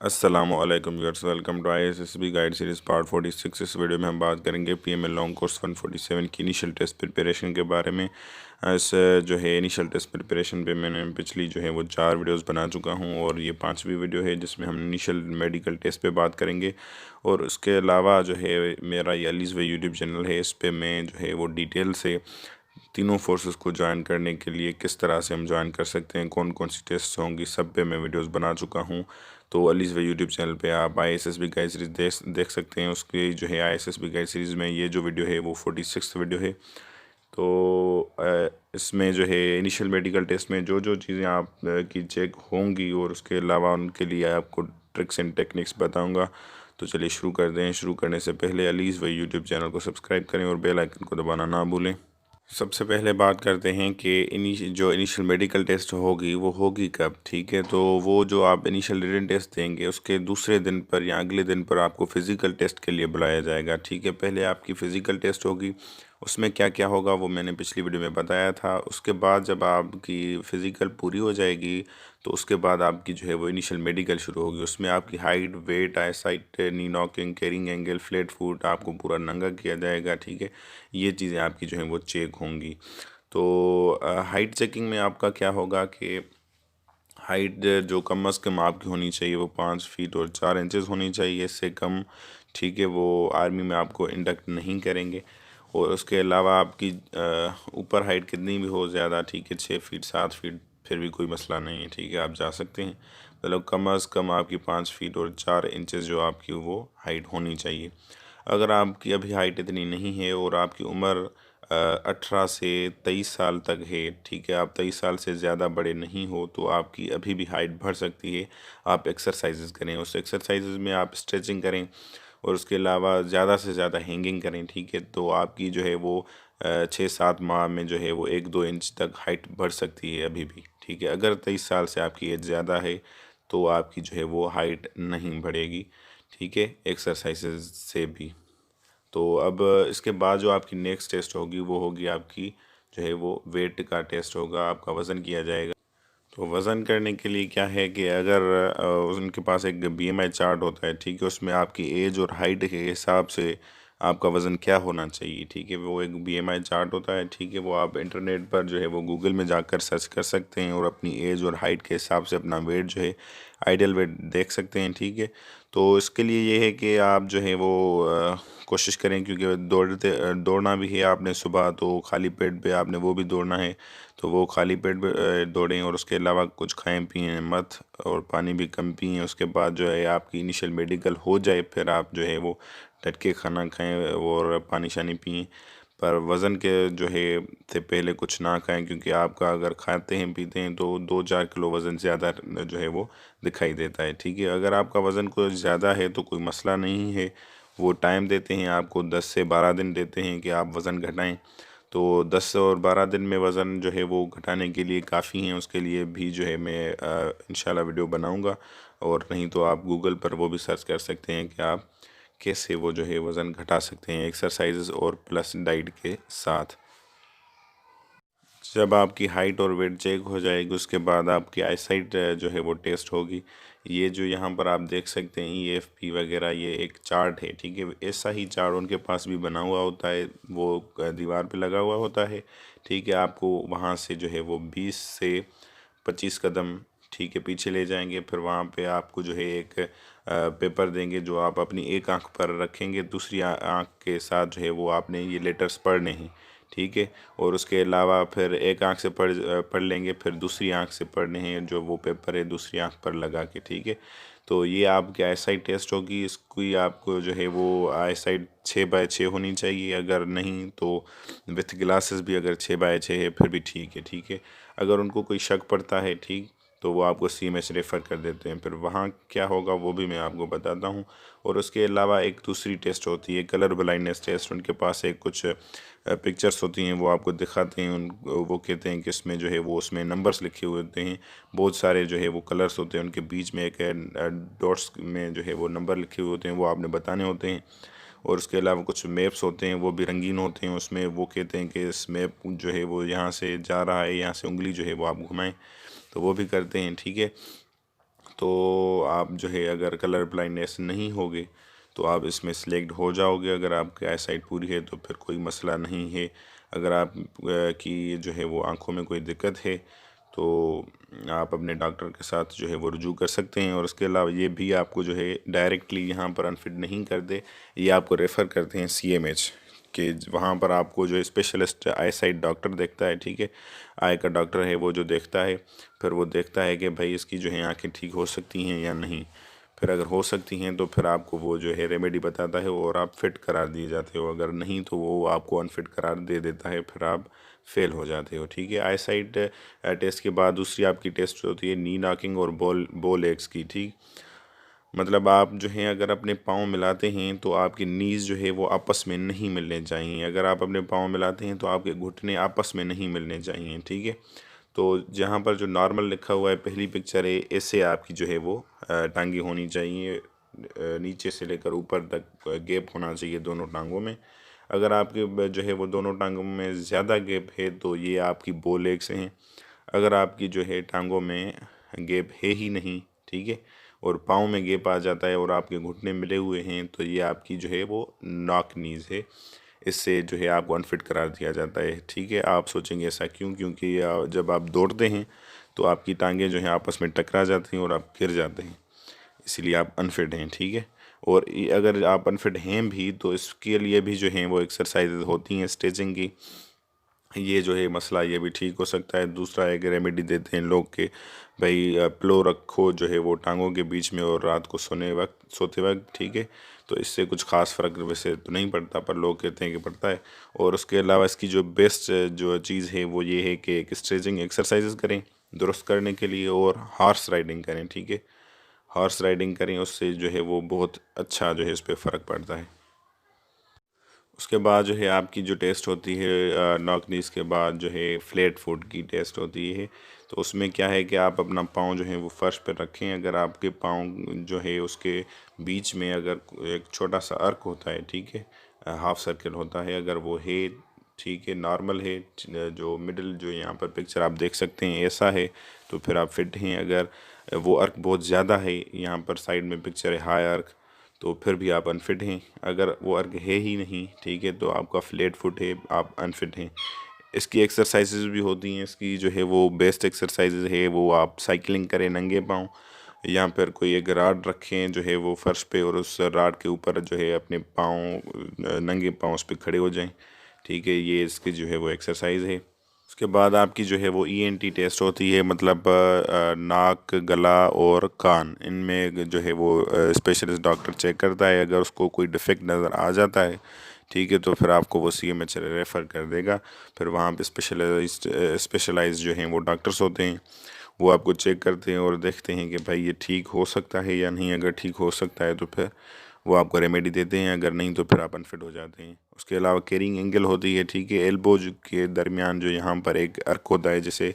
अस्सलामुअलैकुम viewers, welcome to ISSB guide series part 46। इस video में हम बात करेंगे PML लॉन्ग कोर्स 147 की इनिशियल टेस्ट प्रिपरेशन के बारे में। इस जो है इनिशियल टेस्ट प्रिपरेशन पे मैंने पिछली जो है वो 4 वीडियोस बना चुका हूं और ये 5वीं वीडियो है जिसमें हम इनिशियल मेडिकल टेस्ट पे बात करेंगे। और उसके अलावा जो है मेरा ये अलीज़ वे यूट्यूब चैनल है, इस पर मैं जो है वो डिटेल से तीनों फोर्सेस को ज्वाइन करने के लिए किस तरह से हम ज्वाइन कर सकते हैं, कौन कौन सी टेस्ट होंगी, सब पे मैं वीडियोस बना चुका हूं। तो अलीज़ वे यूट्यूब चैनल पे आप ISSB गाइड सीरीज़ देख सकते हैं। उसकी जो है ISSB गाइड सीरीज़ में ये जो वीडियो है वो 46 वीडियो है। तो इसमें जो है इनिशियल मेडिकल टेस्ट में जो जो चीज़ें आप की चेक होंगी और उसके अलावा उनके लिए आपको ट्रिक्स एंड टेक्निक्स बताऊंगा। तो चलिए शुरू कर दें। शुरू करने से पहले अलीज़ वे यूट्यूब चैनल को सब्सक्राइब करें और बेल आइकन को दबाना ना भूलें। सबसे पहले बात करते हैं कि जो इनिशियल मेडिकल टेस्ट होगी वो होगी कब। ठीक है, तो वो जो आप इनिशियल रिटन टेस्ट देंगे उसके दूसरे दिन पर या अगले दिन पर आपको फ़िज़िकल टेस्ट के लिए बुलाया जाएगा। ठीक है, पहले आपकी फ़िज़िकल टेस्ट होगी, उसमें क्या क्या होगा वो मैंने पिछली वीडियो में बताया था। उसके बाद जब आपकी फ़िज़िकल पूरी हो जाएगी तो उसके बाद आपकी जो है वो इनिशियल मेडिकल शुरू होगी। उसमें आपकी height, weight, eye sight, knee knocking, carrying angle, flat foot, आपको पूरा नंगा किया जाएगा। ठीक है, ये चीज़ें आपकी जो हैं वो चेक होंगी। तो हाइट चेकिंग में आपका क्या होगा कि हाइट जो कम अज़ कम आपकी होनी चाहिए वो 5 फीट और 4 इंचज़ होनी चाहिए, इससे कम ठीक है वो आर्मी में आपको इंडक्ट नहीं करेंगे। और उसके अलावा आपकी ऊपर हाइट कितनी भी हो ज़्यादा, ठीक है 6 फीट 7 फीट, फिर भी कोई मसला नहीं है। ठीक है, आप जा सकते हैं। मतलब कम अज़ कम आपकी 5 फीट और 4 इंचज़ जो आपकी वो हाइट होनी चाहिए। अगर आपकी अभी हाइट इतनी नहीं है और आपकी उम्र 18 से 23 साल तक है, ठीक है, आप 23 साल से ज़्यादा बड़े नहीं हो, तो आपकी अभी भी हाइट बढ़ सकती है। आप एक्सरसाइजेज़ करें, उस एक्सरसाइजेज़ में आप स्ट्रेचिंग करें और उसके अलावा ज़्यादा से ज़्यादा हैंगिंग करें। ठीक है, तो आपकी जो है वो 6-7 माह में जो है वो 1-2 इंच तक हाइट बढ़ सकती है अभी भी। ठीक है, अगर 23 साल से आपकी एज ज़्यादा है तो आपकी जो है वो हाइट नहीं बढ़ेगी। ठीक है, एक्सरसाइजेज से भी। तो अब इसके बाद जो आपकी नेक्स्ट टेस्ट होगी वो होगी आपकी जो है वो वेट का टेस्ट होगा, आपका वज़न किया जाएगा। तो वज़न करने के लिए क्या है कि अगर उनके पास एक BMI चार्ट होता है, ठीक है, उसमें आपकी एज और हाइट के हिसाब से आपका वज़न क्या होना चाहिए। ठीक है, वो एक BMI चार्ट होता है। ठीक है, वो आप इंटरनेट पर जो है वो गूगल में जाकर सर्च कर सकते हैं और अपनी एज और हाइट के हिसाब से अपना वेट जो है आइडियल वेट देख सकते हैं। ठीक है, तो इसके लिए ये है कि आप जो है वो कोशिश करें, क्योंकि दौड़ना भी है आपने सुबह, तो खाली पेट पे आपने वो भी दौड़ना है। तो वो खाली पेट पे दौड़ें और उसके अलावा कुछ खाएं पिएं मत और पानी भी कम पिएं। उसके बाद जो है आपकी इनिशियल मेडिकल हो जाए फिर आप जो है वो डट के खाना खाएं और पानी शानी पिएं। पर वज़न के जो है से पहले कुछ ना खाएं, क्योंकि आपका अगर खाते हैं पीते हैं तो 2-4 किलो वज़न ज़्यादा जो है वो दिखाई देता है। ठीक है, अगर आपका वज़न कुछ ज़्यादा है तो कोई मसला नहीं है, वो टाइम देते हैं आपको, 10 से 12 दिन देते हैं कि आप वज़न घटाएं। तो 10 और 12 दिन में वज़न जो है वो घटाने के लिए काफ़ी हैं। उसके लिए भी जो है मैं इंशाल्लाह वीडियो बनाऊंगा। और नहीं तो आप गूगल पर वो भी सर्च कर सकते हैं कि आप कैसे वो जो है वज़न घटा सकते हैं एक्सरसाइजेज़ और प्लस डाइट के साथ। जब आपकी हाइट और वेट चेक हो जाएगी उसके बाद आपकी आईसाइट जो है वो टेस्ट होगी। ये जो यहाँ पर आप देख सकते हैं EFP वगैरह, ये एक चार्ट है। ठीक है, ऐसा ही चार्ट उनके पास भी बना हुआ होता है, वो दीवार पे लगा हुआ होता है। ठीक है, आपको वहाँ से जो है वो 20 से 25 कदम ठीक है पीछे ले जाएंगे। फिर वहाँ पे आपको जो है एक पेपर देंगे जो आप अपनी एक आंख पर रखेंगे, दूसरी आंख के साथ जो है वो आपने ये लेटर्स पढ़ने हैं। ठीक है, और उसके अलावा फिर एक आंख से पढ़ लेंगे, फिर दूसरी आंख से पढ़ने हैं जो वो पेपर है दूसरी आंख पर लगा के। ठीक है, तो ये आपकी आईसाइट टेस्ट होगी। इसकी आपको जो है वो आईसाइट 6/6 होनी चाहिए, अगर नहीं तो विथ ग्लासेस भी अगर 6/6 है फिर भी ठीक है। ठीक है, अगर उनको कोई शक पड़ता है ठीक तो वो आपको CMS रेफ़र कर देते हैं। फिर वहाँ क्या होगा वो भी मैं आपको बताता हूँ। और उसके अलावा एक दूसरी टेस्ट होती है कलर ब्लाइंडनेस टेस्ट। उनके पास एक कुछ पिक्चर्स होती हैं, वो आपको दिखाते हैं। उन वो कहते हैं कि इसमें जो है वो उसमें नंबर्स लिखे हुए होते हैं, बहुत सारे जो है वो कलर्स होते हैं, उनके बीच में एक डॉट्स में जो है वो नंबर लिखे हुए होते हैं, वो आपने बताने होते हैं। और उसके अलावा कुछ मैप्स होते हैं, वो भी रंगीन होते हैं, उसमें वो कहते हैं कि इस मैप जो है वो यहाँ से जा रहा है, यहाँ से उंगली जो है वो आप घुमाएं, तो वो भी करते हैं। ठीक है, तो आप जो है अगर कलर ब्लाइंडनेस नहीं होगे तो आप इसमें सिलेक्ट हो जाओगे। अगर आपकी आई साइट पूरी है तो फिर कोई मसला नहीं है। अगर आप की जो है वो आँखों में कोई दिक्कत है तो आप अपने डॉक्टर के साथ जो है वो रुजू कर सकते हैं। और उसके अलावा ये भी आपको जो है डायरेक्टली यहाँ पर अनफिट नहीं कर दे, ये आपको रेफ़र करते हैं CMH के। वहाँ पर आपको जो स्पेशलिस्ट आई साइट डॉक्टर देखता है, ठीक है, आई का डॉक्टर है वो जो देखता है, फिर वो देखता है कि भाई इसकी जो है आँखें ठीक हो सकती हैं या नहीं। फिर अगर हो सकती हैं तो फिर आपको वो जो है रेमेडी बताता है और आप फिट करार दिए जाते हो। अगर नहीं तो वो आपको अनफिट करार दे देता है, फिर आप फेल हो जाते हो, ठीक है। आई साइट टेस्ट के बाद दूसरी आपकी टेस्ट होती है नी नॉकिंग और बॉल एग्स की, ठीक। मतलब आप जो हैं अगर अपने पाँव मिलाते हैं तो आपकी नीज़ जो है वो आपस में नहीं मिलने चाहिए। अगर आप अपने पाँव मिलाते हैं तो आपके घुटने आपस में नहीं मिलने चाहिए, ठीक है। तो जहाँ पर जो नॉर्मल लिखा हुआ है पहली पिक्चर है, ऐसे आपकी जो है वो टांगी होनी चाहिए, नीचे से लेकर ऊपर तक गैप होना चाहिए दोनों टांगों में। अगर आपके जो है वो दोनों टांगों में ज़्यादा गैप है तो ये आपकी बो लेग्स हैं। अगर आपकी जो है टांगों में गैप है ही नहीं, ठीक है, और पाँव में गैप आ जाता है और आपके घुटने मिले हुए हैं तो ये आपकी जो है वो नॉक नीज़ है। इससे जो है आपको अनफिट करार दिया जाता है, ठीक है। आप सोचेंगे ऐसा क्यों? क्योंकि जब आप दौड़ते हैं तो आपकी टांगें जो हैं आपस में टकरा जाती हैं और आप गिर जाते हैं, इसीलिए आप अनफिट हैं, ठीक है। और अगर आप अनफिट हैं भी तो इसके लिए भी जो हैं वो एक्सरसाइजेज होती हैं स्ट्रेचिंग की, ये जो है मसला ये भी ठीक हो सकता है। दूसरा एक रेमेडी देते हैं लोग के भाई पिलो रखो जो है वो टांगों के बीच में और रात को सोते वक्त, ठीक है। तो इससे कुछ ख़ास फ़र्क वैसे तो नहीं पड़ता पर लोग कहते हैं कि पड़ता है। और उसके अलावा इसकी जो बेस्ट जो चीज़ है वो ये है कि एक स्ट्रेचिंग एक्सरसाइजेस करें दुरुस्त करने के लिए, और हॉर्स राइडिंग करें, ठीक है। हॉर्स राइडिंग करें, उससे जो है वो बहुत अच्छा जो है इस पर फ़र्क पड़ता है। उसके बाद जो है आपकी जो टेस्ट होती है नॉक नीज के बाद जो है फ्लैट फुट की टेस्ट होती है। तो उसमें क्या है कि आप अपना पाँव जो है वो फर्श पर रखें। अगर आपके पाँव जो है उसके बीच में अगर एक छोटा सा अर्क होता है, ठीक है, हाफ सर्कल होता है, अगर वो है, ठीक है, नॉर्मल है, जो मिडिल जो यहाँ पर पिक्चर आप देख सकते हैं ऐसा है तो फिर आप फिट हैं। अगर वो अर्क बहुत ज़्यादा है, यहाँ पर साइड में पिक्चर है हाई अर्क, तो फिर भी आप अनफिट हैं। अगर वो अर्क है ही नहीं, ठीक है, तो आपका फ्लैट फुट है, आप अनफिट हैं। इसकी एक्सरसाइजेज भी होती हैं। इसकी जो है वो बेस्ट एक्सरसाइजेज है वो आप साइकिलिंग करें नंगे पाँव, या फिर कोई एक राड रखें जो है वो फर्श पे और उस राड के ऊपर जो है अपने पाँव नंगे पाँव उस पर खड़े हो जाएं, ठीक है। ये इसकी जो है वो एक्सरसाइज है। उसके बाद आपकी जो है वो ENT टेस्ट होती है, मतलब नाक, गला और कान, इनमें जो है वो स्पेशलिस्ट डॉक्टर चेक करता है। अगर उसको कोई डिफेक्ट नज़र आ जाता है, ठीक है, तो फिर आपको वो CMH रेफ़र कर देगा। फिर वहाँ पे स्पेशलाइज्ड जो हैं वो डॉक्टर्स होते हैं, वो आपको चेक करते हैं और देखते हैं कि भाई ये ठीक हो सकता है या नहीं। अगर ठीक हो सकता है तो फिर वो आपको रेमेडी देते हैं, अगर नहीं तो फिर आप अनफिट हो जाते हैं। उसके अलावा कैरिंग एंगल होती है, ठीक है, एल्बोज के दरमियान जो यहाँ पर एक अर्क होता है, जैसे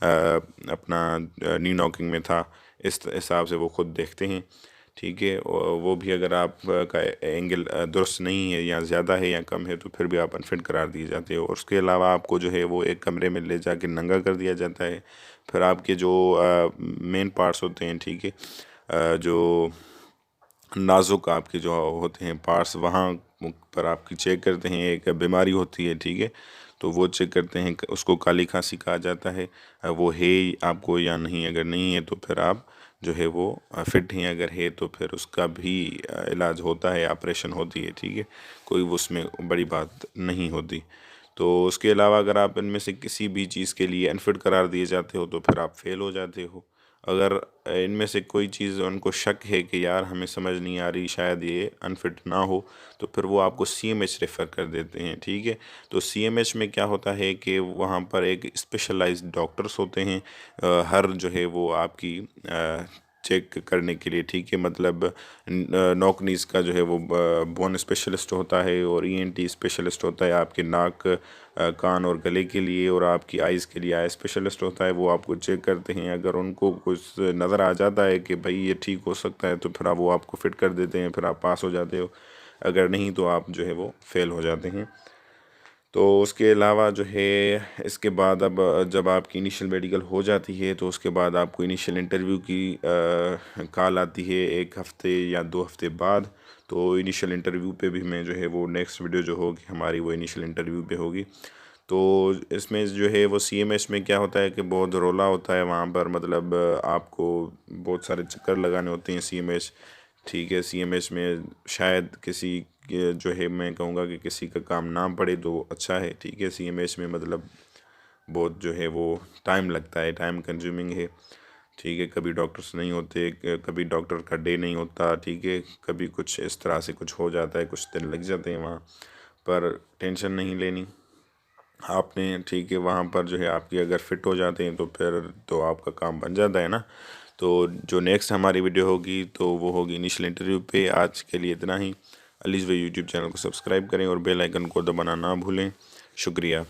अपना नी नॉकिंग में था, इस हिसाब से वो खुद देखते हैं, ठीक है। और वो भी अगर आप का एंगल दुरुस्त नहीं है या ज़्यादा है या कम है तो फिर भी आप अनफिट करार दिए जाते हो। और उसके अलावा आपको जो है वो एक कमरे में ले जाके नंगा कर दिया जाता है। फिर आपके जो मेन पार्ट्स होते हैं, ठीक है, जो नाजुक आपके जो होते हैं पार्ट्स, वहाँ पर आपकी चेक करते हैं। एक बीमारी होती है, ठीक है, तो वो चेक करते हैं, उसको काली खांसी कहा जाता है। वो है आपको या नहीं, अगर नहीं है तो फिर आप जो है वो फिट हैं। अगर है तो फिर उसका भी इलाज होता है, ऑपरेशन होती है, ठीक है, कोई उसमें बड़ी बात नहीं होती। तो उसके अलावा अगर आप इनमें से किसी भी चीज़ के लिए अनफिट करार दिए जाते हो तो फिर आप फेल हो जाते हो। अगर इनमें से कोई चीज़ उनको शक है कि यार हमें समझ नहीं आ रही, शायद ये अनफिट ना हो, तो फिर वो आपको CMH रेफ़र कर देते हैं, ठीक है। तो CMH में क्या होता है कि वहाँ पर एक स्पेशलाइज्ड डॉक्टर्स होते हैं हर जो है वो आपकी चेक करने के लिए, ठीक है। मतलब नोक नीज का जो है वो बोन स्पेशलिस्ट होता है और ENT स्पेशलिस्ट होता है आपके नाक, कान और गले के लिए, और आपकी आइज़ के लिए आई स्पेशलिस्ट होता है, वो आपको चेक करते हैं। अगर उनको कुछ नज़र आ जाता है कि भाई ये ठीक हो सकता है तो फिर वो आपको फिट कर देते हैं, फिर आप पास हो जाते हो। अगर नहीं तो आप जो है वो फेल हो जाते हैं। तो उसके अलावा जो है इसके बाद अब जब आपकी इनिशियल मेडिकल हो जाती है तो उसके बाद आपको इनिशियल इंटरव्यू की कॉल आती है 1 हफ़्ते या 2 हफ़्ते बाद। तो इनिशियल इंटरव्यू पे भी मैं जो है वो नेक्स्ट वीडियो जो होगी हमारी वो इनिशियल इंटरव्यू पे होगी। तो इसमें जो है वो CMS में क्या होता है कि बहुत रौला होता है वहाँ पर, मतलब आपको बहुत सारे चक्कर लगाने होते हैं CMS। ठीक है, CMS में शायद किसी जो है मैं कहूँगा कि किसी का काम ना पड़े तो अच्छा है। ठीक है, CMS में मतलब बहुत जो है वो टाइम लगता है, टाइम कंज्यूमिंग है। ठीक है, कभी डॉक्टर्स नहीं होते, कभी डॉक्टर का डे नहीं होता। ठीक है, कभी कुछ इस तरह से कुछ हो जाता है, कुछ दिन लग जाते हैं वहाँ पर। टेंशन नहीं लेनी आपने। ठीक है, वहाँ पर जो है आपकी अगर फ़िट हो जाते हैं तो फिर तो आपका काम बन जाता है ना। तो जो नेक्स्ट हमारी वीडियो होगी तो वो होगी इनिशियल इंटरव्यू पे। आज के लिए इतना ही। अलीज़ भाई यूट्यूब चैनल को सब्सक्राइब करें और बेल आइकन को दबाना ना भूलें। शुक्रिया।